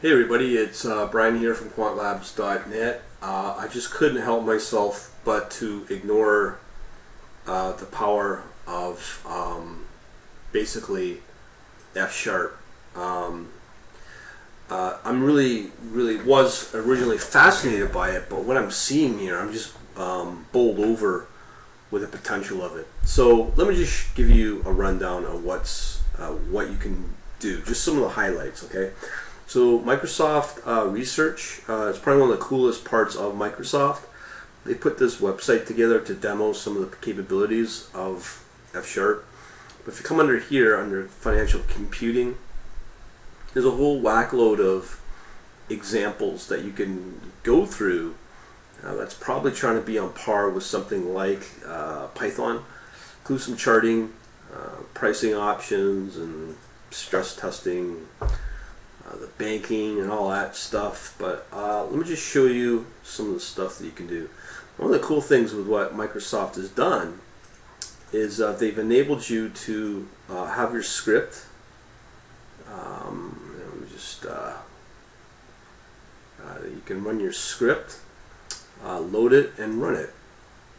Hey everybody, it's Brian here from quantlabs.net. I just couldn't help myself but to ignore the power of basically F sharp. Um, I'm really was originally fascinated by it, but what I'm seeing here, I'm just bowled over with the potential of it. So let me just give you a rundown of what you can do, just some of the highlights, okay? So Microsoft Research is probably one of the coolest parts of Microsoft. They put this website together to demo some of the capabilities of F Sharp. But if you come under here, under financial computing, there's a whole whackload of examples that you can go through. That's probably trying to be on par with something like Python. Include some charting, pricing options, and stress testing, the banking and all that stuff. But let me just show you some of the stuff that you can do. One of the cool things with what Microsoft has done is they've enabled you to have your script. Let me just you can run your script, load it, and run it.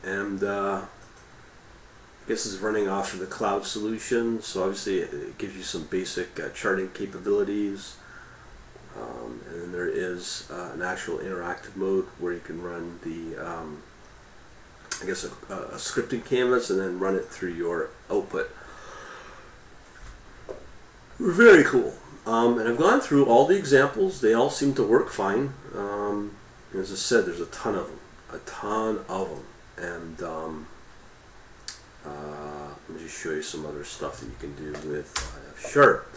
And I guess it's running off of the cloud solution, so obviously it gives you some basic charting capabilities. And then there is an actual interactive mode where you can run the, I guess, a scripting canvas and then run it through your output. Very cool. And I've gone through all the examples. They all seem to work fine. As I said, there's a ton of them. And let me just show you some other stuff that you can do with F Sharp.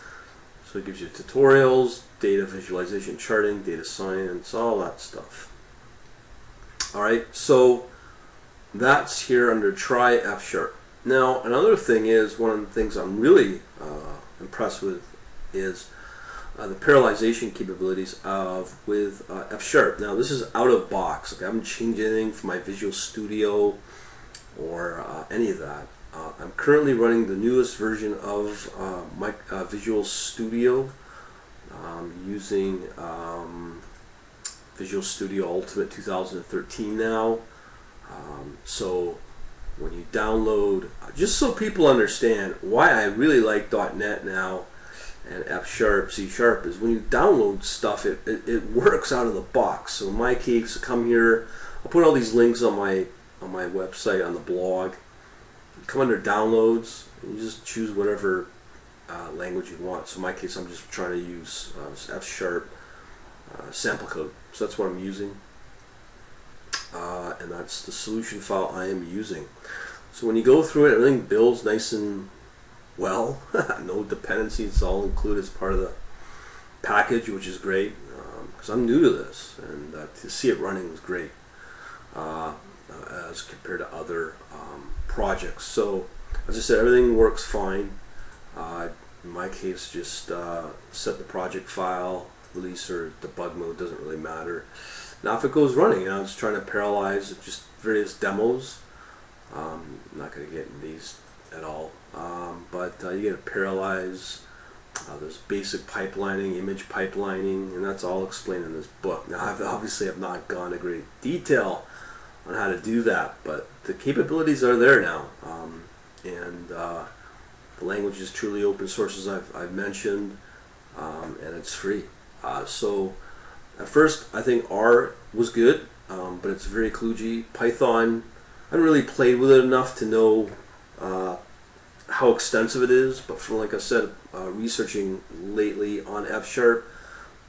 So it gives you tutorials, data visualization, charting, data science, all that stuff. Alright, so that's here under Try F Sharp. Now, another thing is, one of the things I'm really impressed with is the parallelization capabilities with F Sharp. Now, this is out of box. Okay, I haven't changed anything for my Visual Studio or any of that. I'm currently running the newest version of my Visual Studio using Visual Studio Ultimate 2013 now. So when you download, just so people understand why I really like .NET now and F Sharp, C Sharp, is when you download stuff, it works out of the box. So in my case, come here, I'll put all these links on my website, on the blog. Come under downloads and you just choose whatever language you want. So in my case, I'm just trying to use F Sharp sample code. So that's what I'm using, and that's the solution file I am using. So when you go through it, everything builds nice and well. No dependencies, it's all included as part of the package, which is great because I'm new to this, and to see it running was great as compared to other projects. So as I said, everything works fine. In my case, just set the project file, release or debug mode, doesn't really matter. Now if it goes running, I was trying to parallelize just various demos. I'm not going to get into these at all, but you get to parallelize. There's basic pipelining, image pipelining, and that's all explained in this book. Now I obviously have not gone to great detail on how to do that, but the capabilities are there now, and the language is truly open source, as I've mentioned, and it's free. So at first I think R was good, but it's very kludgy. Python, I haven't really played with it enough to know how extensive it is, but from, like I said, researching lately on F Sharp,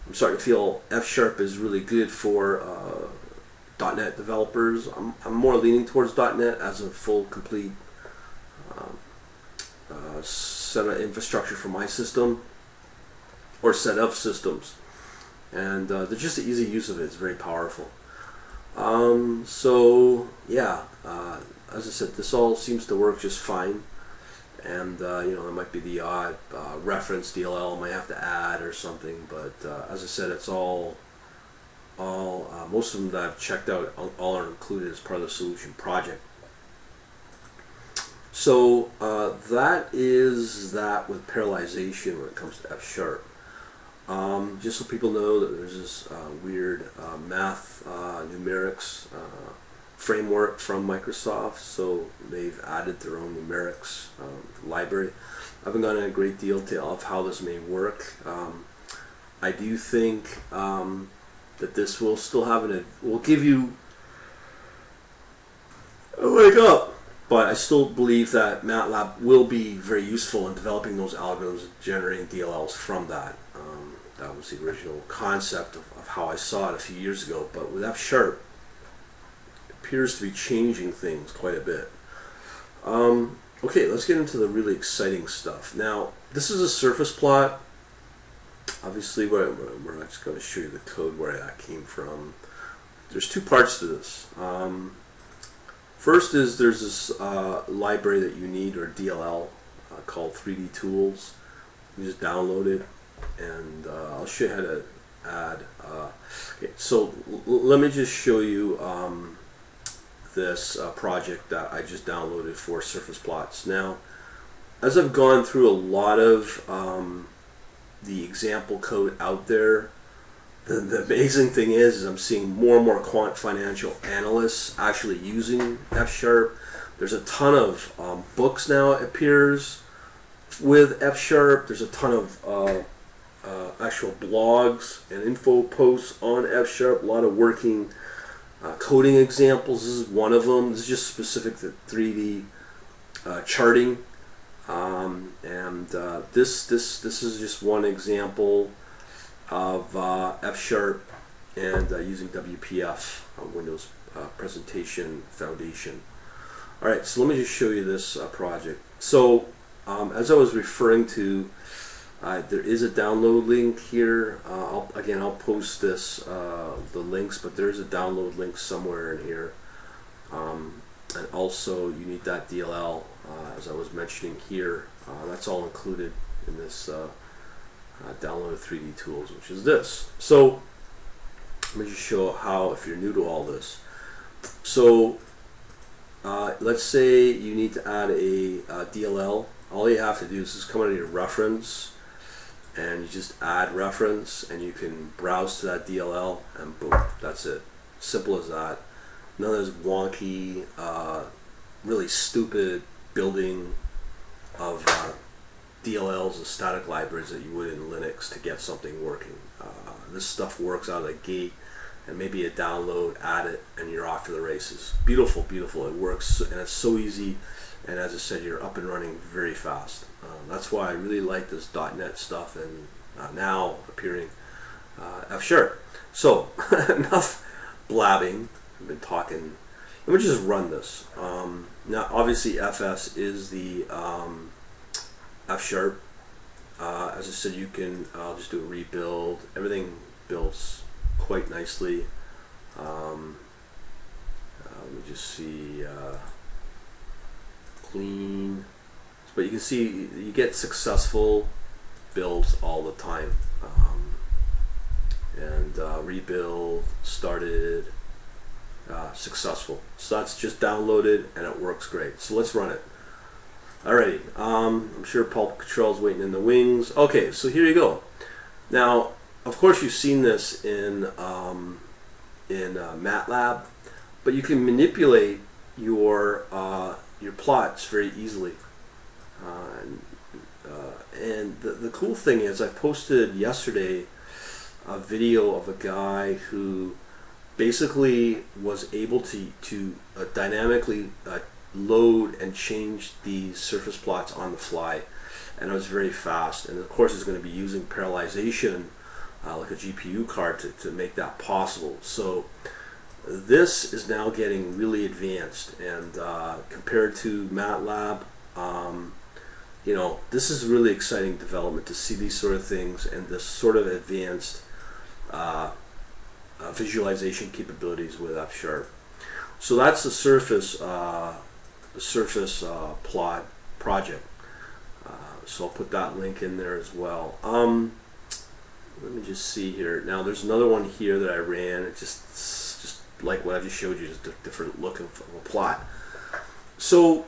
I'm starting to feel F Sharp is really good for .NET developers. I'm more leaning towards .NET as a full, complete set of infrastructure for my system, or set of systems. And just the easy use of it is very powerful. So yeah, as I said, this all seems to work just fine. And you know, there might be the odd reference DLL I might have to add or something, but as I said, it's all most of them that I've checked out, all are included as part of the solution project. So that is that with parallelization when it comes to F Sharp. Just so people know that there's this weird math numerics framework from Microsoft, so they've added their own numerics library. I haven't gone into a great deal of how this may work. I do think that this will still have will give you a leg up, but I still believe that MATLAB will be very useful in developing those algorithms and generating DLLs from that. That was the original concept of how I saw it a few years ago, but with F#, it appears to be changing things quite a bit. Okay, let's get into the really exciting stuff. Now, this is a surface plot. Obviously, we're just going to show you the code where that came from. There's two parts to this. First is there's this library that you need, or DLL, called 3D Tools. You just download it, and I'll show you how to add. Okay, so let me just show you this project that I just downloaded for surface plots. Now, as I've gone through a lot of the example code out there, the amazing thing is I'm seeing more and more quant financial analysts actually using F#. There's a ton of books now, it appears, with F#. There's a ton of actual blogs and info posts on F#. A lot of working coding examples. This is one of them. This is just specific to 3D charting. This is just one example of F# and using WPF, Windows Presentation Foundation. Alright, so let me just show you this project. So as I was referring to, there is a download link here. I'll post this, the links, but there's a download link somewhere in here. And also you need that DLL, as I was mentioning here. That's all included in this download 3D Tools, which is this. So let me just show how, if you're new to all this. So let's say you need to add a DLL. All you have to do is just come under your reference, and you just add reference, and you can browse to that DLL, and boom, that's it. Simple as that. None of this wonky, really stupid building of DLLs and static libraries that you would in Linux to get something working. This stuff works out of the gate, and maybe a download, add it, and you're off to the races. Beautiful, beautiful. It works, and it's so easy, and as I said, you're up and running very fast. That's why I really like this .NET stuff, and now appearing F#. So enough blabbing. I've been talking. Let me just run this. Now, obviously, FS is the F#. As I said, you can just do a rebuild. Everything builds quite nicely. Let me just see. Clean. But you can see you get successful builds all the time. Rebuild started. Successful. So that's just downloaded, and it works great. So let's run it. Alrighty. I'm sure Paw Patrol's waiting in the wings. Okay, so here you go. Now, of course, you've seen this in MATLAB, but you can manipulate your plots very easily. And the cool thing is, I posted yesterday a video of a guy who basically was able to dynamically load and change the surface plots on the fly, and it was very fast. And of course, it's going to be using parallelization, like a GPU card, to make that possible. So this is now getting really advanced, and compared to MATLAB, you know, this is really exciting development to see these sort of things and this sort of advanced visualization capabilities with F#. So that's the surface plot project. So I'll put that link in there as well. Let me just see here. Now there's another one here that I ran. It's just like what I just showed you, just a different look of a plot. So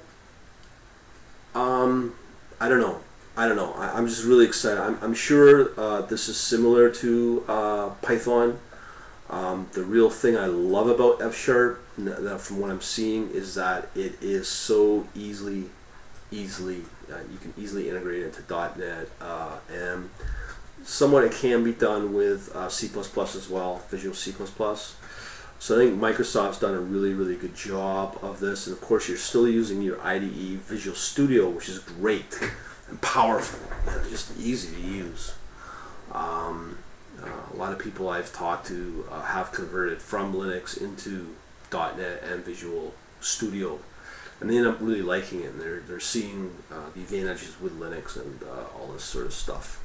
I don't know. I don't know. I'm just really excited. I'm sure this is similar to Python. The real thing I love about F Sharp, from what I'm seeing, is that it is so easily you can easily integrate into .NET, and somewhat it can be done with C++ as well, Visual C++. So I think Microsoft's done a really good job of this, and of course you're still using your IDE Visual Studio, which is great and powerful and just easy to use. A lot of people I've talked to have converted from Linux into .NET and Visual Studio, and they end up really liking it, and they're seeing the advantages with Linux and all this sort of stuff.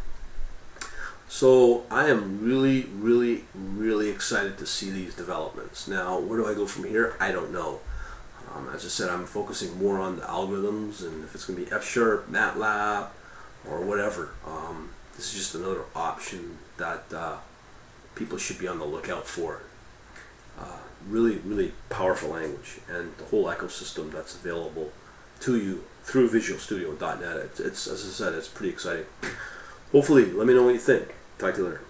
So I am really excited to see these developments. Now, where do I go from here? I don't know. As I said, I'm focusing more on the algorithms, and if it's going to be F Sharp, MATLAB, or whatever. This is just another option that people should be on the lookout for. Really powerful language, and the whole ecosystem that's available to you through Visual Studio and .NET. It's, as I said, it's pretty exciting. Hopefully, let me know what you think. Talk to you later.